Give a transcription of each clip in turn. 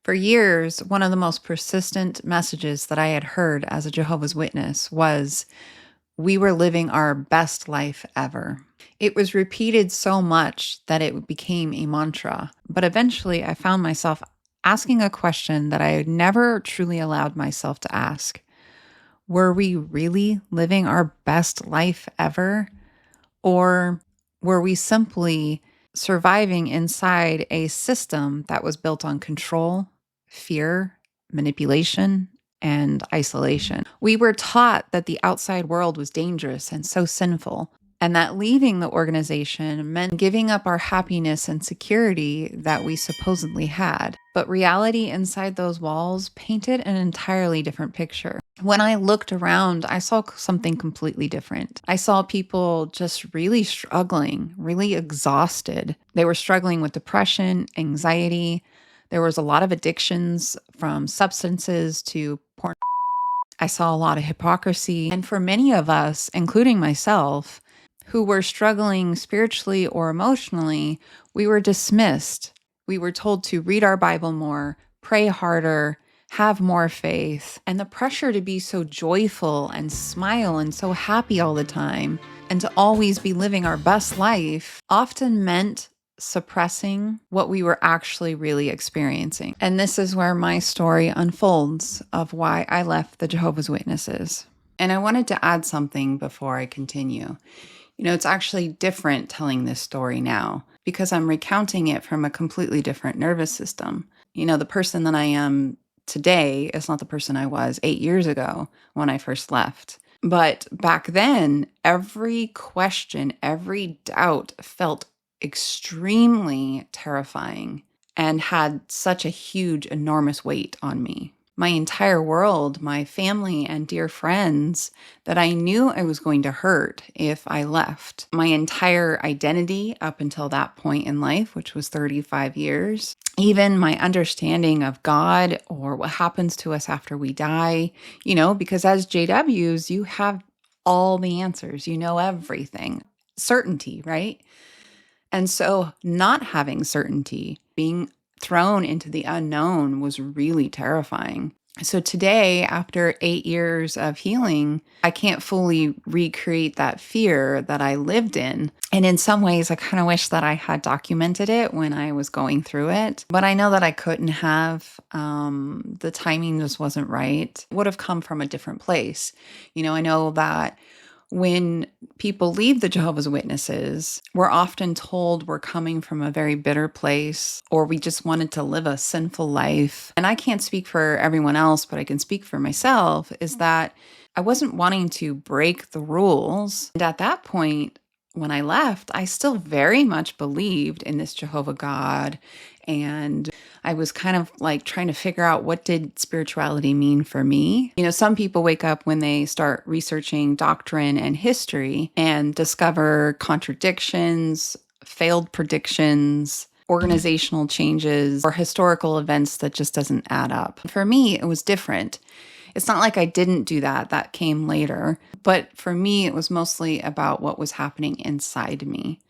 For years, one of the most persistent messages that I had heard as a Jehovah's Witness was, we were living our best life ever. It was repeated so much that it became a mantra, but eventually I found myself asking a question that I had never truly allowed myself to ask. Were we really living our best life ever? Or were we simply surviving inside a system that was built on control, fear, manipulation, and isolation? We were taught that the outside world was dangerous and so sinful, and that leaving the organization meant giving up our happiness and security that we supposedly had. But reality inside those walls painted an entirely different picture. When I looked around, I saw something completely different. I saw people just really struggling, really exhausted. They were struggling with depression, anxiety. There was a lot of addictions, from substances to porn. I saw a lot of hypocrisy. And for many of us, including myself, who were struggling spiritually or emotionally, we were dismissed. We were told to read our Bible more, pray harder, have more faith. And the pressure to be so joyful and smile and so happy all the time, and to always be living our best life, often meant suppressing what we were actually really experiencing. And this is where my story unfolds of why I left the Jehovah's Witnesses. And I wanted to add something before I continue. It's actually different telling this story now because I'm recounting it from a completely different nervous system. The person that I am today is not the person I was 8 years ago when I first left. But back then, every question, every doubt felt extremely terrifying and had such a huge, enormous weight on me. My entire world, my family and dear friends that I knew I was going to hurt if I left. My entire identity up until that point in life, which was 35 years. Even my understanding of God or what happens to us after we die, because as JWs, you have all the answers, everything. Certainty, right? And so not having certainty, being thrown into the unknown was really terrifying. So today, after 8 years of healing, I can't fully recreate that fear that I lived in. And in some ways, I kind of wish that I had documented it when I was going through it. But I know that I couldn't have. The timing just wasn't right. It would have come from a different place. I know that when people leave the Jehovah's Witnesses, we're often told we're coming from a very bitter place, or we just wanted to live a sinful life. And I can't speak for everyone else, but I can speak for myself, is that I wasn't wanting to break the rules. And at that point, when I left, I still very much believed in this Jehovah God. And I was kind of like trying to figure out, what did spirituality mean for me? Some people wake up when they start researching doctrine and history and discover contradictions, failed predictions, organizational changes, or historical events that just doesn't add up. For me, it was different. It's not like I didn't do that. That came later. But for me, it was mostly about what was happening inside me.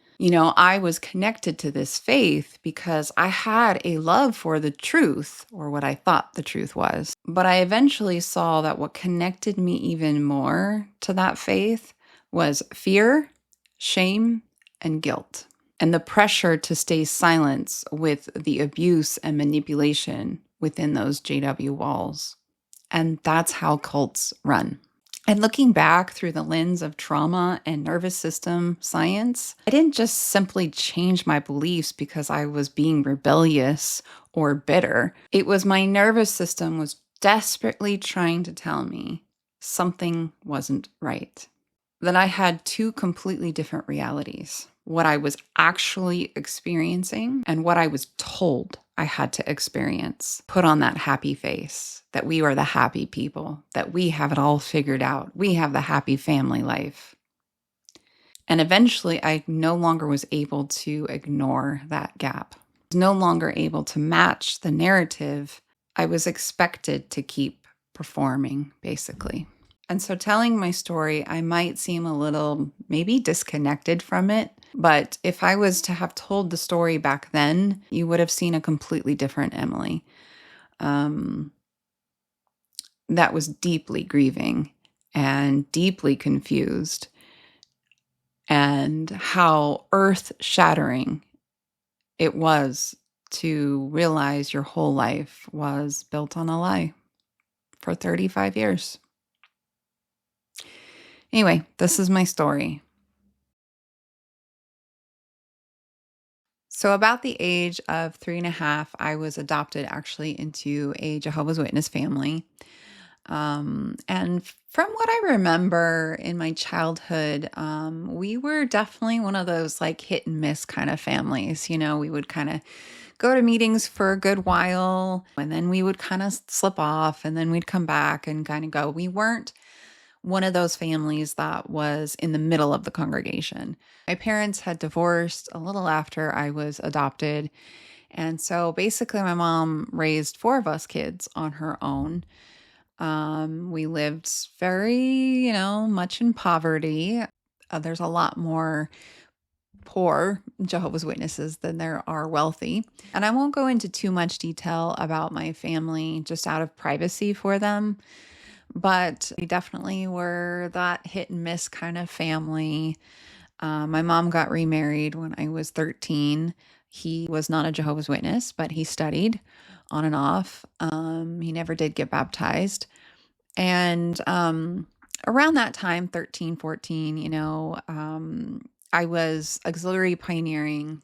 I was connected to this faith because I had a love for the truth, or what I thought the truth was. But I eventually saw that what connected me even more to that faith was fear, shame, and guilt, and the pressure to stay silent with the abuse and manipulation within those JW walls. And that's how cults run. And looking back through the lens of trauma and nervous system science, I didn't just simply change my beliefs because I was being rebellious or bitter. It was my nervous system was desperately trying to tell me something wasn't right. That I had two completely different realities. What I was actually experiencing and what I was told I had to experience. Put on that happy face, that we are the happy people, that we have it all figured out. We have the happy family life. And eventually, I no longer was able to ignore that gap. I was no longer able to match the narrative I was expected to keep performing, basically. And so telling my story, I might seem a little maybe disconnected from it. But if I was to have told the story back then, you would have seen a completely different Emily. that was deeply grieving and deeply confused, and how earth-shattering it was to realize your whole life was built on a lie for 35 years. Anyway, this is my story. So, about the age of 3.5, I was adopted actually into a Jehovah's Witness family. And from what I remember in my childhood, we were definitely one of those like hit and miss kind of families. We would kind of go to meetings for a good while, and then we would kind of slip off, and then we'd come back and kind of go. We weren't one of those families that was in the middle of the congregation. My parents had divorced a little after I was adopted. And so basically, my mom raised 4 of us kids on her own. We lived very, much in poverty. There's a lot more poor Jehovah's Witnesses than there are wealthy. And I won't go into too much detail about my family just out of privacy for them. But we definitely were that hit and miss kind of family. My mom got remarried when I was 13. He was not a Jehovah's Witness, but he studied on and off. He never did get baptized. And around that time, 13, 14, I was auxiliary pioneering.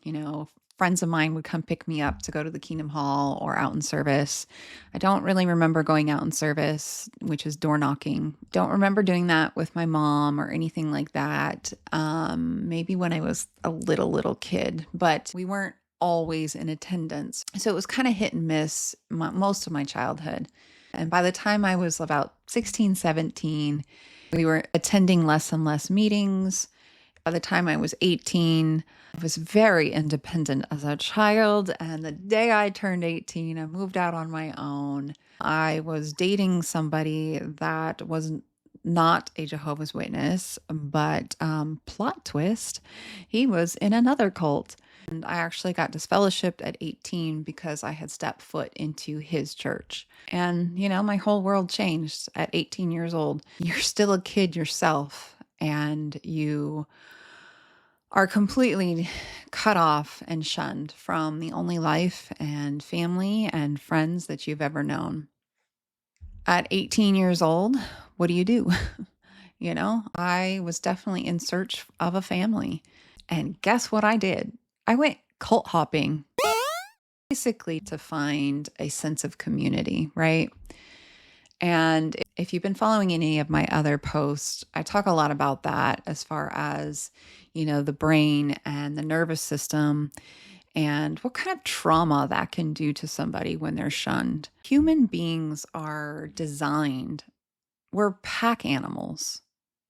Friends of mine would come pick me up to go to the Kingdom Hall or out in service. I don't really remember going out in service, which is door knocking. Don't remember doing that with my mom or anything like that. Maybe when I was a little kid, but we weren't always in attendance. So it was kind of hit and miss most of my childhood. And by the time I was about 16, 17, we were attending less and less meetings. By the time I was 18, I was very independent as a child. And the day I turned 18, I moved out on my own. I was dating somebody that was not a Jehovah's Witness, but plot twist, he was in another cult. And I actually got disfellowshipped at 18 because I had stepped foot into his church. And, my whole world changed at 18 years old. You're still a kid yourself, and you are completely cut off and shunned from the only life and family and friends that you've ever known. At 18 years old, what do you do? I was definitely in search of a family. And guess what I did? I went cult hopping, basically to find a sense of community, right? And if you've been following any of my other posts, I talk a lot about that as far as, the brain and the nervous system and what kind of trauma that can do to somebody when they're shunned. Human beings are designed, we're pack animals.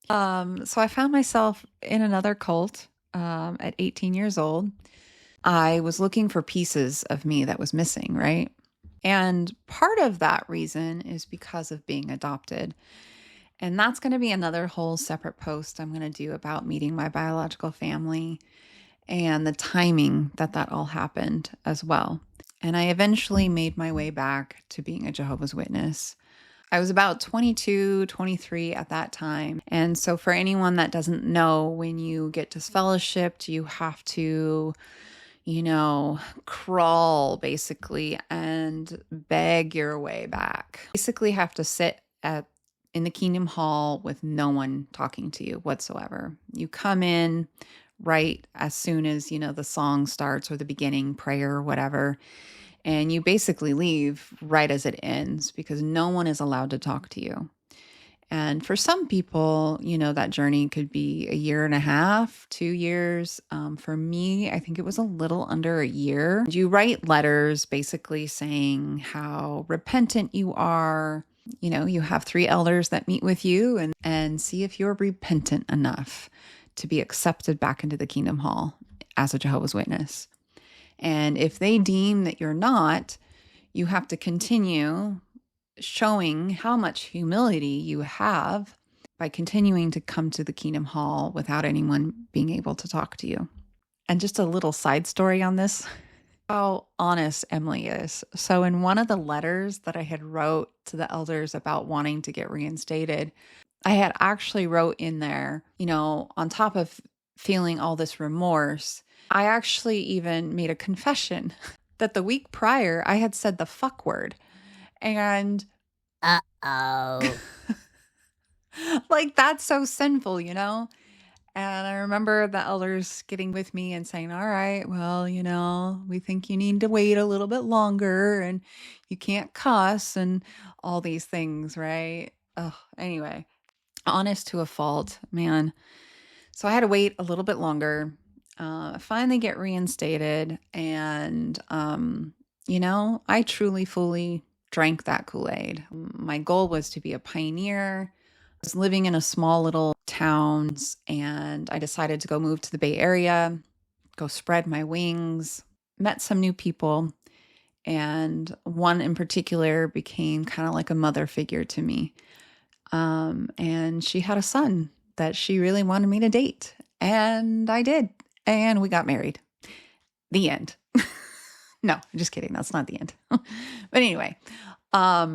So I found myself in another cult at 18 years old. I was looking for pieces of me that was missing, right? And part of that reason is because of being adopted. And that's going to be another whole separate post I'm going to do about meeting my biological family and the timing that all happened as well. And I eventually made my way back to being a Jehovah's Witness. I was about 22, 23 at that time. And so for anyone that doesn't know, when you get disfellowshipped, you have to crawl basically and beg your way back. Basically have to sit in the Kingdom Hall with no one talking to you whatsoever. You come in right as soon as, the song starts or the beginning prayer or whatever, and you basically leave right as it ends because no one is allowed to talk to you. And for some people, that journey could be 1.5 years, 2 years. For me, I think it was a little under a year. You write letters basically saying how repentant you are. You have 3 elders that meet with you and see if you're repentant enough to be accepted back into the Kingdom Hall as a Jehovah's Witness. And if they deem that you're not, you have to continue showing how much humility you have by continuing to come to the Kingdom Hall without anyone being able to talk to you. And just a little side story on this. How honest Emily is. So in one of the letters that I had wrote to the elders about wanting to get reinstated, I had actually wrote in there, on top of feeling all this remorse, I actually even made a confession that the week prior I had said the fuck word. And Uh-oh. like, that's so sinful, And I remember the elders getting with me and saying, all right, well, we think you need to wait a little bit longer and you can't cuss and all these things, right? Anyway, honest to a fault, man. So I had to wait a little bit longer, finally get reinstated. And, I truly, fully drank that Kool-Aid. My goal was to be a pioneer. I was living in a small little towns and I decided to go move to the Bay Area, go spread my wings, met some new people. And one in particular became kind of like a mother figure to me. And she had a son that she really wanted me to date. And I did. And we got married. The end. No, I'm just kidding. That's not the end. But anyway,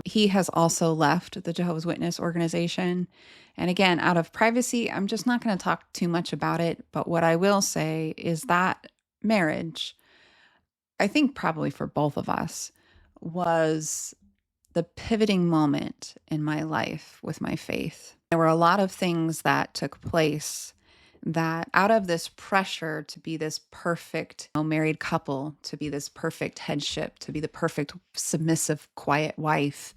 he has also left the Jehovah's Witness organization. And again, out of privacy, I'm just not going to talk too much about it. But what I will say is that marriage, I think probably for both of us, was the pivoting moment in my life with my faith. There were a lot of things that took place that out of this pressure to be this perfect married couple, to be this perfect headship, to be the perfect submissive, quiet wife,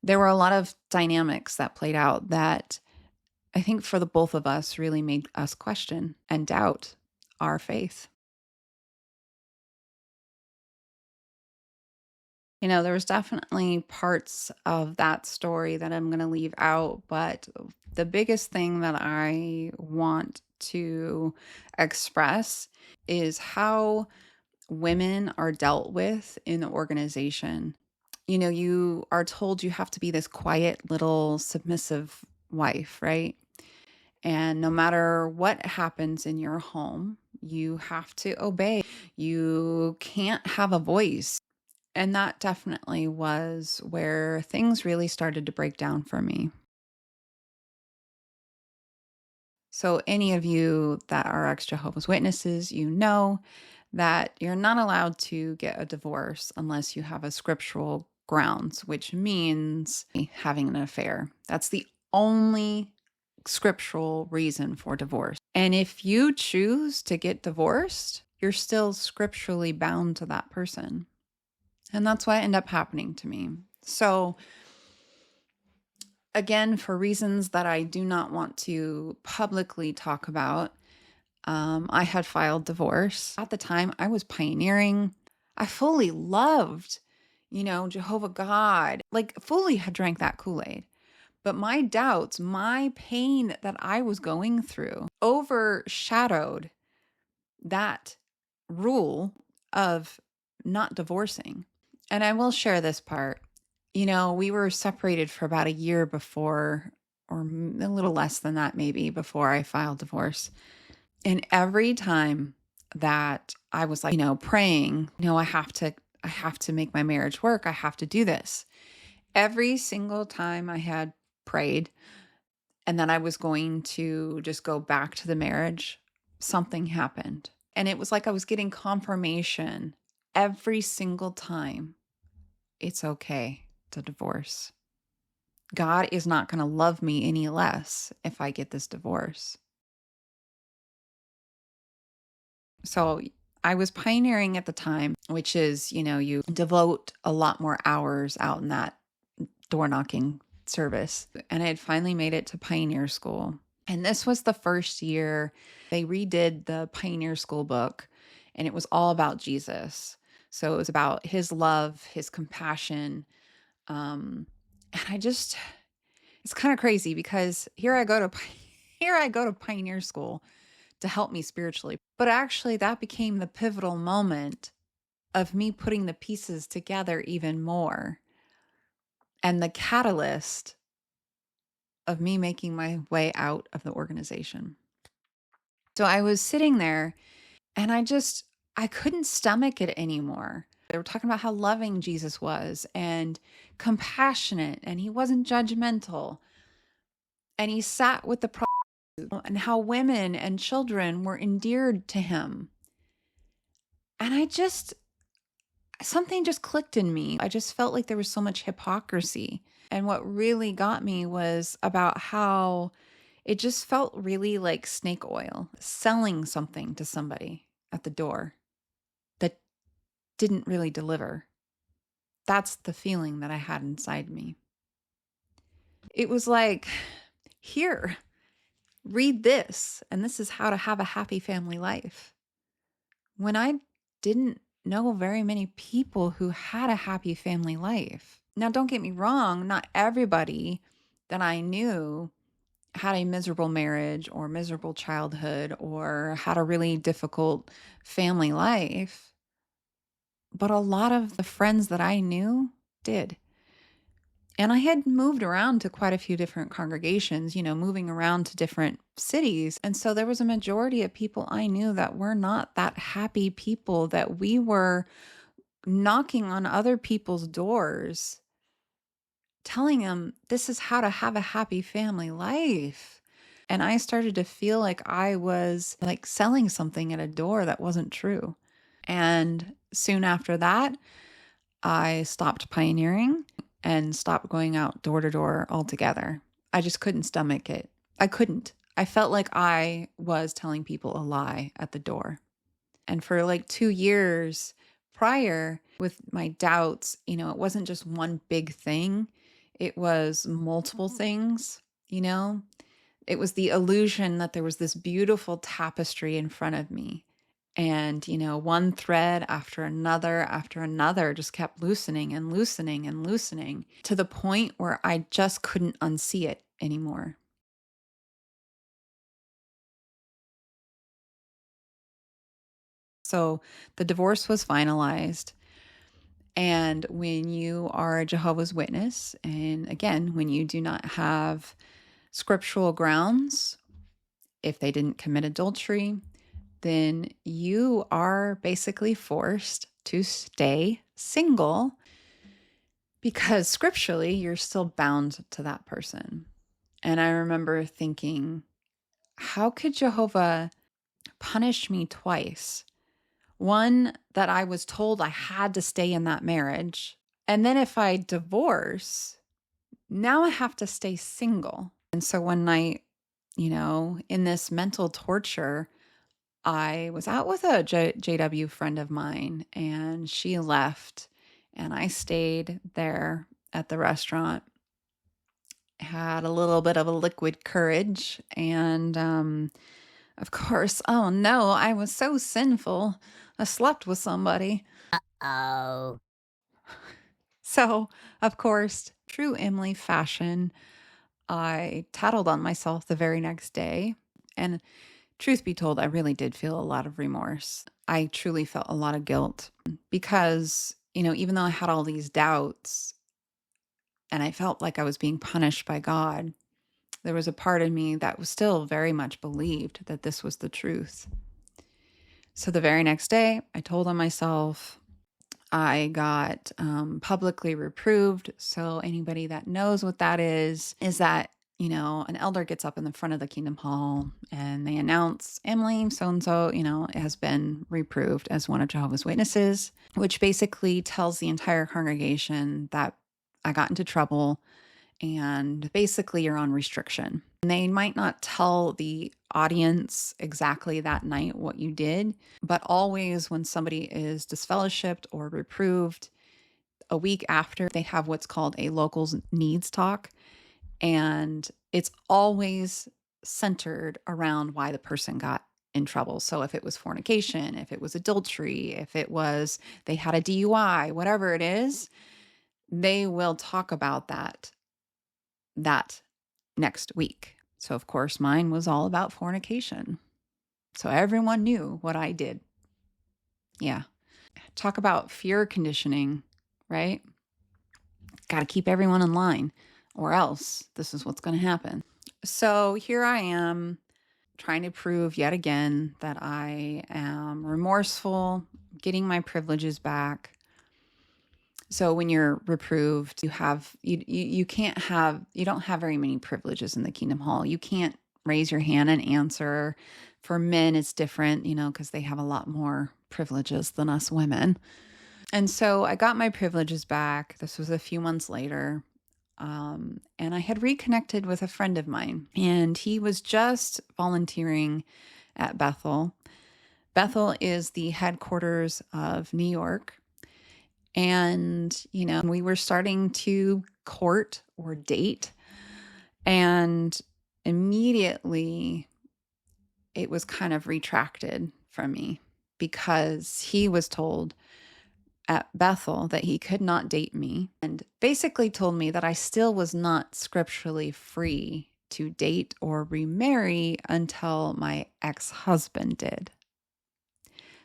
there were a lot of dynamics that played out that I think for the both of us really made us question and doubt our faith. There was definitely parts of that story that I'm going to leave out, but the biggest thing that I want to express is how women are dealt with in the organization. You are told you have to be this quiet little submissive wife, right? And no matter what happens in your home, you have to obey. You can't have a voice. And that definitely was where things really started to break down for me. So, any of you that are ex-Jehovah's Witnesses, you know that you're not allowed to get a divorce unless you have a scriptural grounds, which means having an affair. That's the only scriptural reason for divorce. And if you choose to get divorced, you're still scripturally bound to that person. And that's what ended up happening to me. So, again, for reasons that I do not want to publicly talk about, I had filed divorce. At the time, I was pioneering. I fully loved, Jehovah God, like fully had drank that Kool-Aid. But my doubts, my pain that I was going through overshadowed that rule of not divorcing. And I will share this part. We were separated for about a year before, or a little less than that, maybe, before I filed divorce. And every time that I was like, praying, I have to make my marriage work. I have to do this. Every single time I had prayed and then I was going to just go back to the marriage, something happened. And it was like I was getting confirmation every single time. It's okay to divorce. God is not going to love me any less if I get this divorce. So I was pioneering at the time, which is, you devote a lot more hours out in that door knocking service. And I had finally made it to Pioneer School. And this was the first year they redid the Pioneer School book, and it was all about Jesus. So it was about his love, his compassion. And it's kind of crazy because here I go to Pioneer School to help me spiritually. But actually that became the pivotal moment of me putting the pieces together even more. And the catalyst of me making my way out of the organization. So I was sitting there and I I couldn't stomach it anymore. They were talking about how loving Jesus was and compassionate, and he wasn't judgmental. And he sat with the prostitute, and how women and children were endeared to him. And something just clicked in me. I just felt like there was so much hypocrisy. And what really got me was about how it just felt really like snake oil, selling something to somebody at the door that didn't really deliver. That's the feeling that I had inside me. It was like, here, read this, and this is how to have a happy family life. When I didn't know very many people who had a happy family life. Now, don't get me wrong, not everybody that I knew had a miserable marriage or miserable childhood or had a really difficult family life. But a lot of the friends that I knew did. And I had moved around to quite a few different congregations, moving around to different cities. And so there was a majority of people I knew that were not that happy people, that we were knocking on other people's doors, telling them this is how to have a happy family life. And I started to feel like I was like selling something at a door that wasn't true. And soon after that, I stopped pioneering and stopped going out door to door altogether. I just couldn't stomach it. I couldn't. I felt like I was telling people a lie at the door. And for like 2 years prior, with my doubts, it wasn't just one big thing. It was multiple things, It was the illusion that there was this beautiful tapestry in front of me. And, one thread after another just kept loosening and loosening and loosening to the point where I just couldn't unsee it anymore. So the divorce was finalized. And when you are a Jehovah's Witness, and again, when you do not have scriptural grounds, if they didn't commit adultery, then you are basically forced to stay single because scripturally you're still bound to that person. And I remember thinking, how could Jehovah punish me twice? One, that I was told I had to stay in that marriage. And then if I divorce, now I have to stay single. And so one night, in this mental torture, I was out with a JW friend of mine, and she left, and I stayed there at the restaurant, had a little bit of a liquid courage, and of course, oh no, I was so sinful. I slept with somebody. Uh-oh. So, of course, true Emily fashion, I tattled on myself the very next day, and truth be told, I really did feel a lot of remorse. I truly felt a lot of guilt because, even though I had all these doubts and I felt like I was being punished by God, there was a part of me that was still very much believed that this was the truth. So the very next day, I told on myself. I got publicly reproved. So anybody that knows what that is that an elder gets up in the front of the Kingdom Hall and they announce Emily so-and-so, has been reproved as one of Jehovah's Witnesses, which basically tells the entire congregation that I got into trouble and basically you're on restriction. And they might not tell the audience exactly that night what you did, but always when somebody is disfellowshipped or reproved, a week after, they have what's called a locals needs talk. And it's always centered around why the person got in trouble. So if it was fornication, if it was adultery, if it was they had a DUI, whatever it is, they will talk about that next week. So of course, mine was all about fornication. So everyone knew what I did. Yeah. Talk about fear conditioning, right? Got to keep everyone in line or else this is what's going to happen. So here I am trying to prove yet again that I am remorseful, getting my privileges back. So when you're reproved, you don't have very many privileges in the Kingdom Hall. You can't raise your hand and answer. For men, it's different, because they have a lot more privileges than us women. And so I got my privileges back. This was a few months later. And I had reconnected with a friend of mine, and he was just volunteering at Bethel. Bethel is the headquarters of New York. And, we were starting to court or date. And immediately it was kind of retracted from me because he was told at Bethel that he could not date me and basically told me that I still was not scripturally free to date or remarry until my ex-husband did.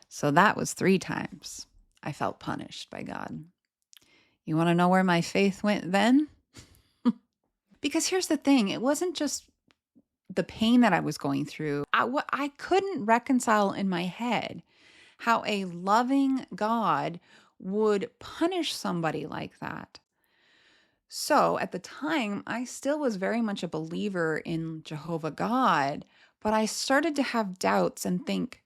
So that was 3 times I felt punished by God. You want to know where my faith went then? Because here's the thing, it wasn't just the pain that I was going through. I couldn't reconcile in my head how a loving God would punish somebody like that. So at the time, I still was very much a believer in Jehovah God, but I started to have doubts and think,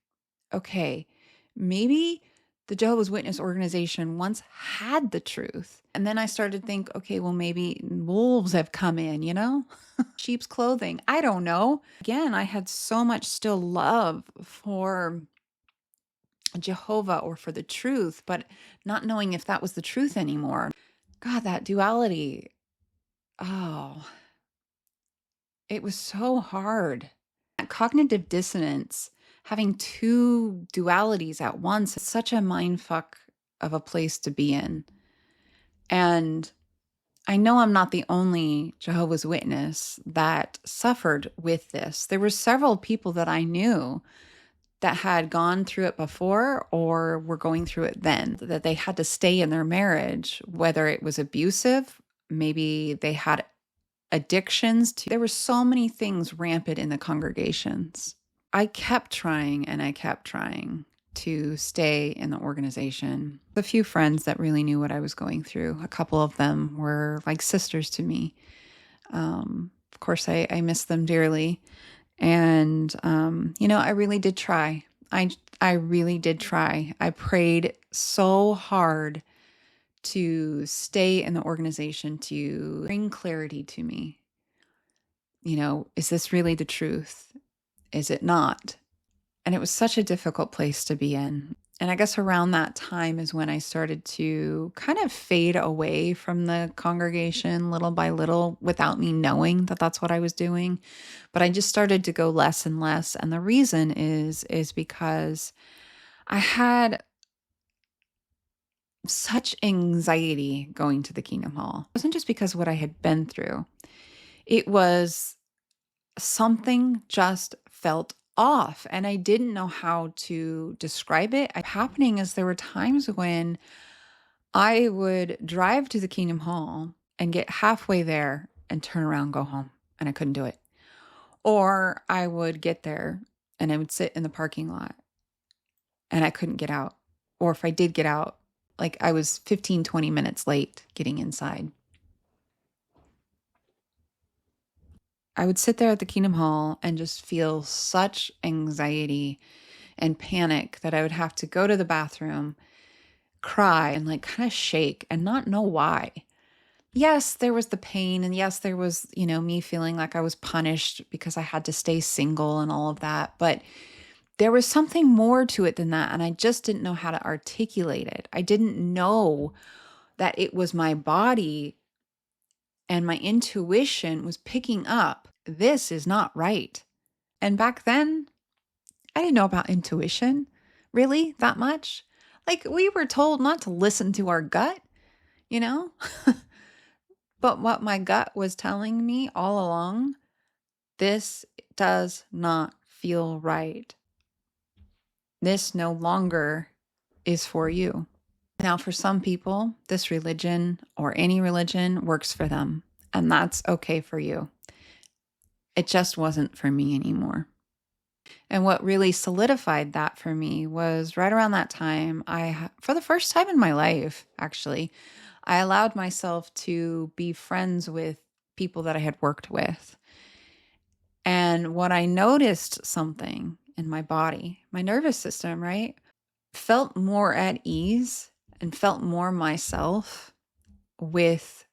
okay, maybe the Jehovah's Witness organization once had the truth. And then I started to think, okay, well, maybe wolves have come in, sheep's clothing. I don't know. Again, I had so much still love for Jehovah or for the truth, but not knowing if that was the truth anymore. God, that duality. Oh, it was so hard. That cognitive dissonance, having 2 dualities at once, is such a mindfuck of a place to be in. And I know I'm not the only Jehovah's Witness that suffered with this. There were several people that I knew that had gone through it before or were going through it then, that they had to stay in their marriage, whether it was abusive, maybe they had addictions. There were so many things rampant in the congregations. I kept trying and I kept trying to stay in the organization. A few friends that really knew what I was going through, a couple of them were like sisters to me. Of course, I miss them dearly. And, I really did try. I really did try. I prayed so hard to stay in the organization, to bring clarity to me. Is this really the truth? Is it not? And it was such a difficult place to be in. And I guess around that time is when I started to kind of fade away from the congregation little by little without me knowing that that's what I was doing. But I just started to go less and less. And the reason is because I had such anxiety going to the Kingdom Hall. It wasn't just because of what I had been through. It was something just felt off and I didn't know how to describe it. Happening is there were times when I would drive to the Kingdom Hall and get halfway there and turn around and go home, and I couldn't do it. Or I would get there and I would sit in the parking lot and I couldn't get out. Or if I did get out, like I was 15, 20 minutes late getting inside. I would sit there at the Kingdom Hall and just feel such anxiety and panic that I would have to go to the bathroom, cry, and like kind of shake and not know why. Yes, there was the pain, and yes, there was, me feeling like I was punished because I had to stay single and all of that. But there was something more to it than that, and I just didn't know how to articulate it. I didn't know that it was my body and my intuition was picking up, this is not right. And back then, I didn't know about intuition really that much. Like we were told not to listen to our gut, But what my gut was telling me all along, this does not feel right. This no longer is for you. Now, for some people, this religion or any religion works for them, and that's okay for you. It just wasn't for me anymore. And what really solidified that for me was right around that time, for the first time in my life, actually, I allowed myself to be friends with people that I had worked with. And what I noticed something in my body, my nervous system, right, felt more at ease and felt more myself with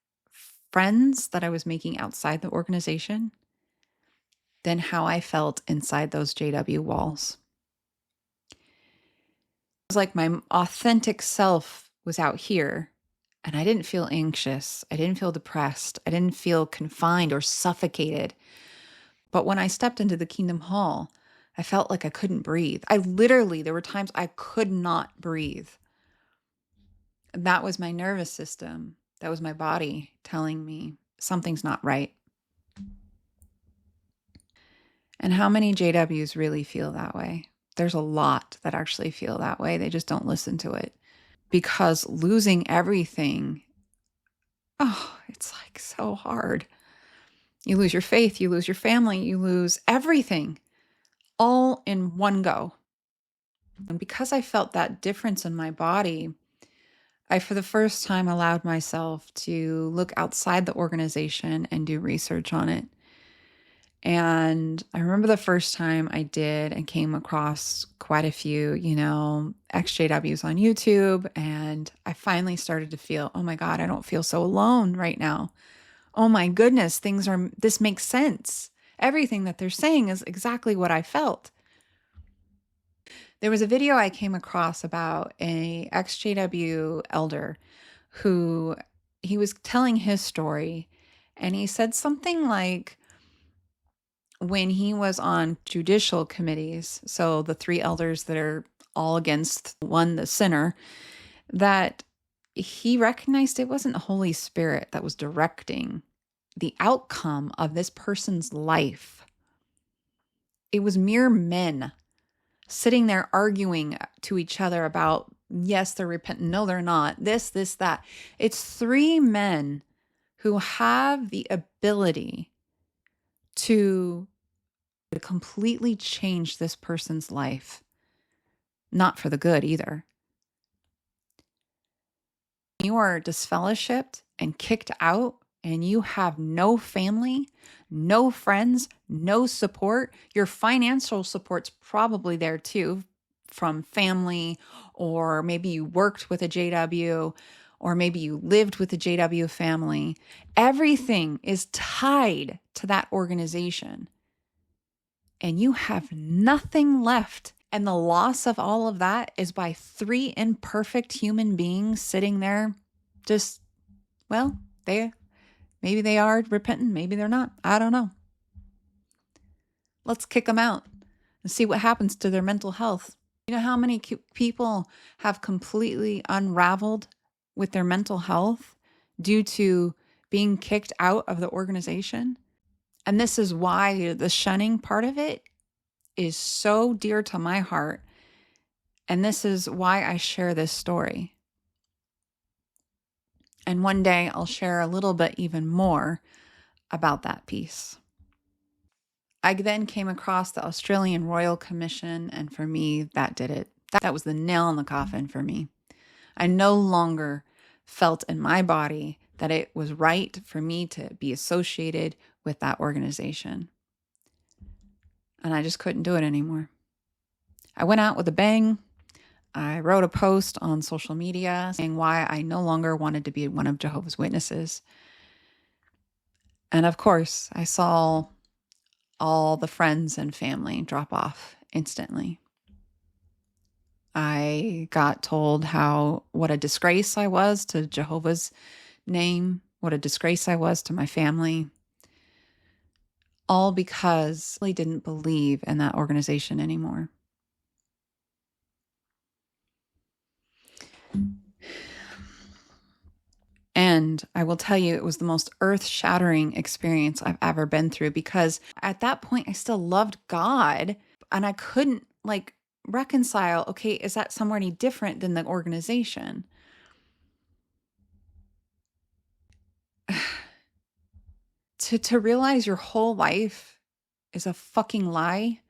friends that I was making outside the organization than how I felt inside those JW walls. It was like my authentic self was out here, and I didn't feel anxious. I didn't feel depressed. I didn't feel confined or suffocated. But when I stepped into the Kingdom Hall, I felt like I couldn't breathe. There were times I could not breathe. That was my nervous system. That was my body telling me something's not right. And how many JWs really feel that way? There's a lot that actually feel that way. They just don't listen to it. Because losing everything, it's like so hard. You lose your faith, you lose your family, you lose everything all in one go. And because I felt that difference in my body, I, for the first time, allowed myself to look outside the organization and do research on it. And I remember the first time I did and came across quite a few, ex-JWs on YouTube. And I finally started to feel, oh my God, I don't feel so alone right now. Oh my goodness, this makes sense. Everything that they're saying is exactly what I felt. There was a video I came across about a ex-JW elder who he was telling his story, and he said something like, when he was on judicial committees, so the three elders that are all against one, the sinner, that he recognized it wasn't Holy Spirit that was directing the outcome of this person's life. It was mere men sitting there arguing to each other about, yes, they're repentant. No, they're not. This, that. It's three men who have the ability to completely change this person's life. Not for the good either. You are disfellowshipped and kicked out, and you have no family, no friends, no support. Your financial support's probably there too, from family, or maybe you worked with a JW, or maybe you lived with a JW family. Everything is tied to that organization, and you have nothing left. And the loss of all of that is by three imperfect human beings sitting there just, maybe they are repentant, maybe they're not. I don't know. Let's kick them out and see what happens to their mental health. You know how many people have completely unraveled with their mental health due to being kicked out of the organization? And this is why the shunning part of it is so dear to my heart. And this is why I share this story. And one day I'll share a little bit even more about that piece. I then came across the Australian Royal Commission, and for me, that did it. That was the nail in the coffin for me. I no longer felt in my body that it was right for me to be associated with that organization. And I just couldn't do it anymore. I went out with a bang. I wrote a post on social media saying why I no longer wanted to be one of Jehovah's Witnesses. And of course, I saw all the friends and family drop off instantly. I got told what a disgrace I was to Jehovah's name, what a disgrace I was to my family, all because I didn't believe in that organization anymore. And I will tell you, it was the most earth-shattering experience I've ever been through, because at that point, I still loved God, and I couldn't reconcile, okay, is that somewhere any different than the organization? To realize your whole life is a fucking lie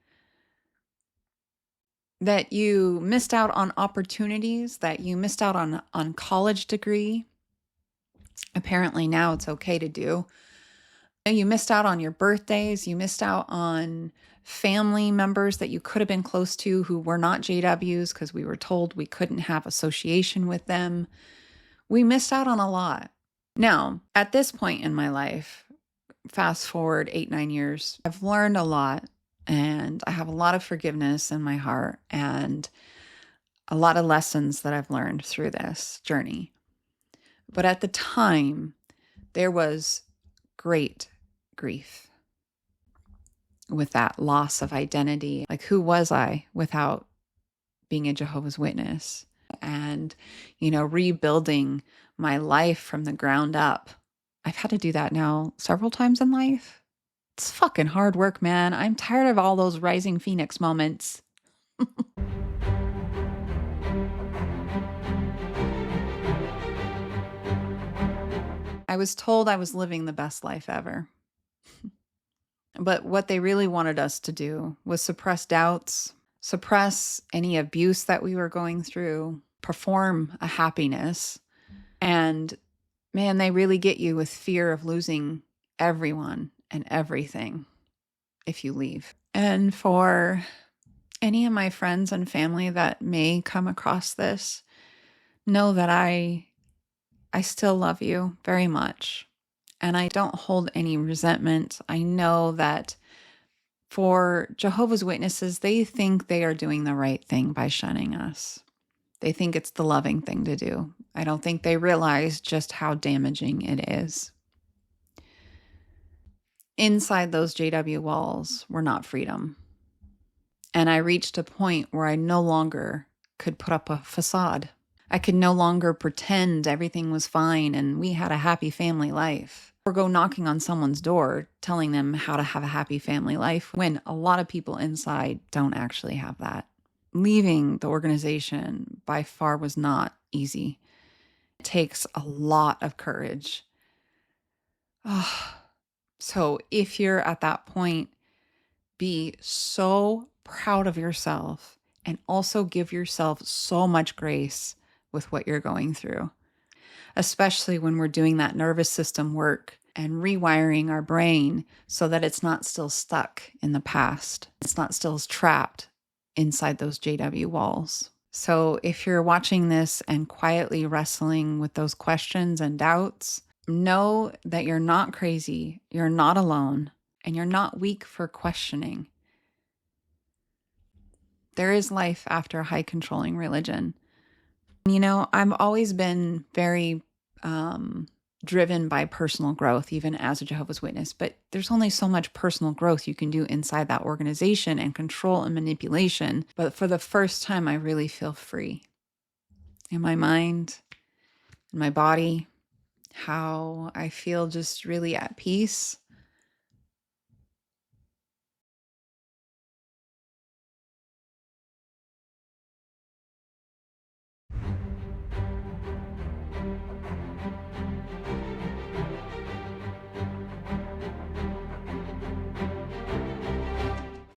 that you missed out on opportunities, that you missed out on college degree. Apparently now it's okay to do. You missed out on your birthdays. You missed out on family members that you could have been close to who were not JWs because we were told we couldn't have association with them. We missed out on a lot. Now, at this point in my life, fast forward 8-9 years, I've learned a lot, and I have a lot of forgiveness in my heart and a lot of lessons that I've learned through this journey. But at the time, there was great grief with that loss of identity. Like, who was I without being a Jehovah's Witness? And, rebuilding my life from the ground up. I've had to do that now several times in life. It's fucking hard work, man. I'm tired of all those rising phoenix moments. I was told I was living the best life ever. But what they really wanted us to do was suppress doubts, suppress any abuse that we were going through, perform a happiness. And man, they really get you with fear of losing everyone and everything if you leave. And for any of my friends and family that may come across this, know that I still love you very much. And I don't hold any resentment. I know that for Jehovah's Witnesses, they think they are doing the right thing by shunning us. They think it's the loving thing to do. I don't think they realize just how damaging it is. Inside those JW walls were not freedom. And I reached a point where I no longer could put up a facade. I could no longer pretend everything was fine and we had a happy family life, or go knocking on someone's door telling them how to have a happy family life when a lot of people inside don't actually have that. Leaving the organization by far was not easy. It takes a lot of courage. So if you're at that point, be so proud of yourself and also give yourself so much grace with what you're going through, especially when we're doing that nervous system work and rewiring our brain so that it's not still stuck in the past. It's not still trapped inside those JW walls. So if you're watching this and quietly wrestling with those questions and doubts, know that you're not crazy, you're not alone, and you're not weak for questioning. There is life after a high controlling religion. I've always been very driven by personal growth, even as a Jehovah's Witness, but there's only so much personal growth you can do inside that organization and control and manipulation. But for the first time, I really feel free in my mind, in my body, how I feel just really at peace.